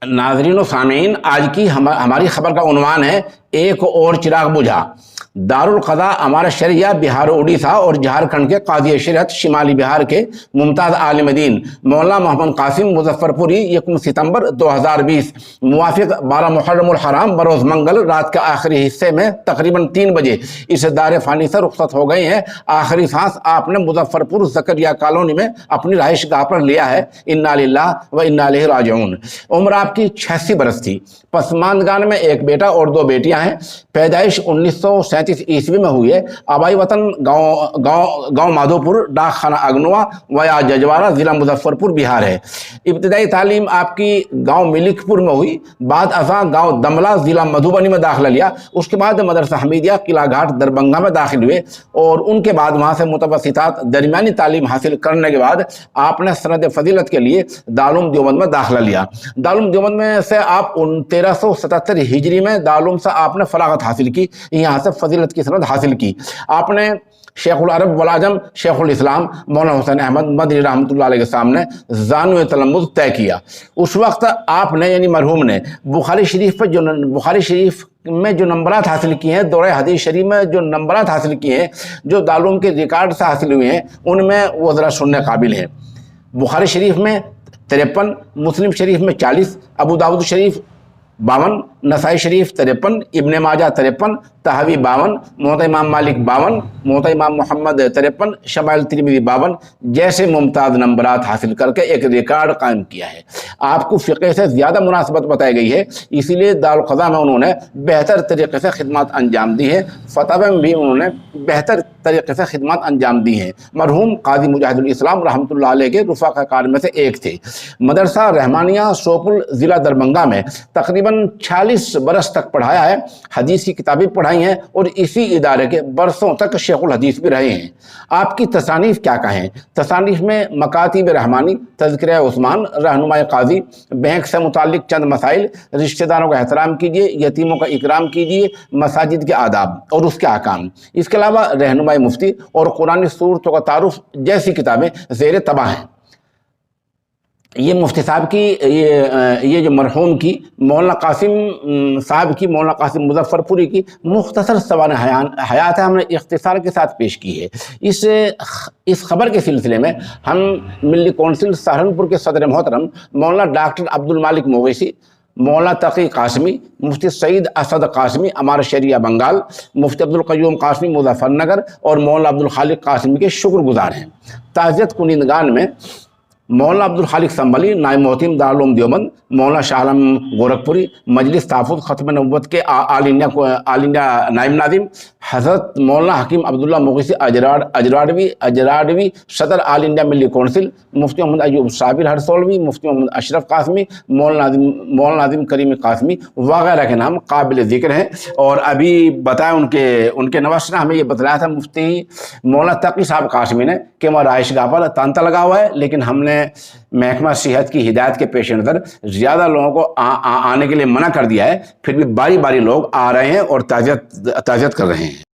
नाज़रीन व सामीन, आज की हमारी खबर का उन्वान है एक और चिराग बुझा। दारुल क़ज़ा अमारा शरिया बिहार, उड़ीसा और झारखंड के काज़ी शरीयत शिमाली बिहार के मुमताज़ आलिम दीन मौलाना मोहम्मद कासिम मुजफ्फरपुरी 1 सितंबर 2020 मुवाफिक 12 मुहर्रमुल हराम बरोज़ मंगल रात के आखिरी हिस्से में तकरीबन 3 बजे इस दार फ़ानी से रुखसत हो गए हैं। आखिरी सांस आपने मुजफ्फरपुर ज़करिया कॉलोनी में अपनी रहाइशगाह पर लिया है। इन्ना लिल्लाह व इन्ना इलैहि राजिऊन। उम्र आपकी 86 बरस थी। पसमानदगान में एक बेटा और 2 बेटियां हैं। पैदाइश 1937 ईस्वी में हुई है। आबाई वतन गांव माधोपुर, डाक खाना अगनुआ वया जजवारा, ज़िला मुजफ्फरपुर, बिहार है। इब्तदाई तालीम आपकी गांव मिलिकपुर में हुई। बाद असा गांव दमला, ज़िला मधुबनी में दाखिला लिया। उसके बाद मदरसा हमीदिया किला घाट दरभंगा में दाखिल हुए और उनके बाद वहाँ से मुतवस्सितात दरमियानी तालीम हासिल करने के बाद आपने सनद फजीलत के लिए दारुल देवबंद में दाखिला लिया। दारुल देवबंद में से आप 1377 हिजरी में दारुल से आपने फरागत हासिल की। यहाँ से फजीलत की सनद हासिल की। आपने शेखुल अरब वल अजम शेखुल इस्लाम मौलाना हुसैन अहमद मदनी रहमतुल्लाह अलैह के सामने ज़ानुए तलम्मुज़ तय किया। उस वक्त आपने यानी मरहूम ने बुखारी शरीफ में जो नंबरात हासिल किए हैं, दौरे हदीस शरीफ में जो नंबरात हासिल किए हैं, जो दारुल के रिकॉर्ड से हासिल हुए हैं, उनमें वो ज़रा सुनने काबिल हैं। बुखारी शरीफ में 53, मुस्लिम शरीफ में 40, अबू दाऊद शरीफ 52, नसाई शरीफ 53, इब्ने माजा 53, तहावी 52, मोहत इमाम मालिक 52, मोहत इमाम मोहम्मद 53, शमाइल तिरमिज़ी 52 जैसे मुमताज़ नंबरात हासिल करके एक रिकॉर्ड कायम किया है। आपको फ़िक़ह से ज़्यादा मुनासिबत बताई गई है, इसीलिए दारुल क़ज़ा में उन्होंने बेहतर तरीके से खिदमत अंजाम दी है। फतवा में भी उन्होंने बेहतर तरीके से खिदमत अंजाम दी हैं। मरहूम काज़ी मुजाहिदुल इस्लाम रहमतुल्लाह अलैह के रफ़ाक़ार में से एक थे। मदरसा रहमानिया सोपुल, ज़िला दरभंगा में तकरीबन 40 बरस तक पढ़ाया है। हदीस की किताबें पढ़ाई हैं और इसी इदारे के बरसों तक शेखुल हदीस भी रहे हैं। आपकी तसानीफ़ क्या कहें? तसानीफ़ में मकातिब रहमानी, तज़किरा उस्मान, रहनुमाए काजी, बैंक से मुताल्लिक़ चंद मसाइल, रिश्तेदारों का एहतराम कीजिए, यतीमों का इकराम कीजिए, मसाजिद के आदाब और उसके अहकाम, इसके अलावा रहनुमाए मुफ्ती और कुरानी सूरतों का तारुफ जैसी किताबें ज़ेर तबाह हैं। ये मुफ्ती साहब की ये जो मरहूम की मौलाना कासिम साहब की, मौलाना कासिम मुजफ्फरपुरी की मुख्तसर सवाल हयात है, हमने इख्तिसार के साथ पेश की है। इस खबर के सिलसिले में हम मिल्ली कौंसिल सहारनपुर के सदर मोहतरम मौलाना डॉक्टर अब्दुल मालिक मोगैसी, मौलाना तकी कासमी, मुफ्ती सईद असद कासमी अमार शरिया बंगाल, मुफ्ती अब्दुल क़य्यूम कासमी मुजफ्फरनगर और मौलाना अब्दुल खालिक कासमी के शुक्रगुजार हैं। ताज़ियत कुनिंदगान में मौलाना अब्दुल खालिक संभली नायब मोहतिम दारुल उलूम देवबंद, मौलाना शाह आलम गोरखपुरी, मजलिस तहफ़्फ़ुज़ ख़त्म नबुव्वत के आल इंडिया नायब नाज़िम, हज़रत मौलाना हकीम अब्दुल्ला मुग़ीसी अजराडवी सदर आल इंडिया मिल्ली कौंसिल, मुफ्ती मोहम्मद अयूब साबिर हरसोलवी, मुफ्ती मोहम्मद अशरफ कासमी, मौलाना नाज़िम करीम कासमी वगैरह के नाम काबिल ज़िक्र हैं। और अभी बताया उनके नवाज़ ने हमें ये बतलाया था मुफ्ती मौलाना तकी साहब कासमी ने कि वहाँ रहाइशगाह पर तांता लगा हुआ है, लेकिन हमने महकमा सेहत की हिदायत के पेश नज़र ज़्यादा लोगों को आने के लिए मना कर दिया है। फिर भी बारी बारी लोग आ रहे हैं और ताज़ियत कर रहे हैं।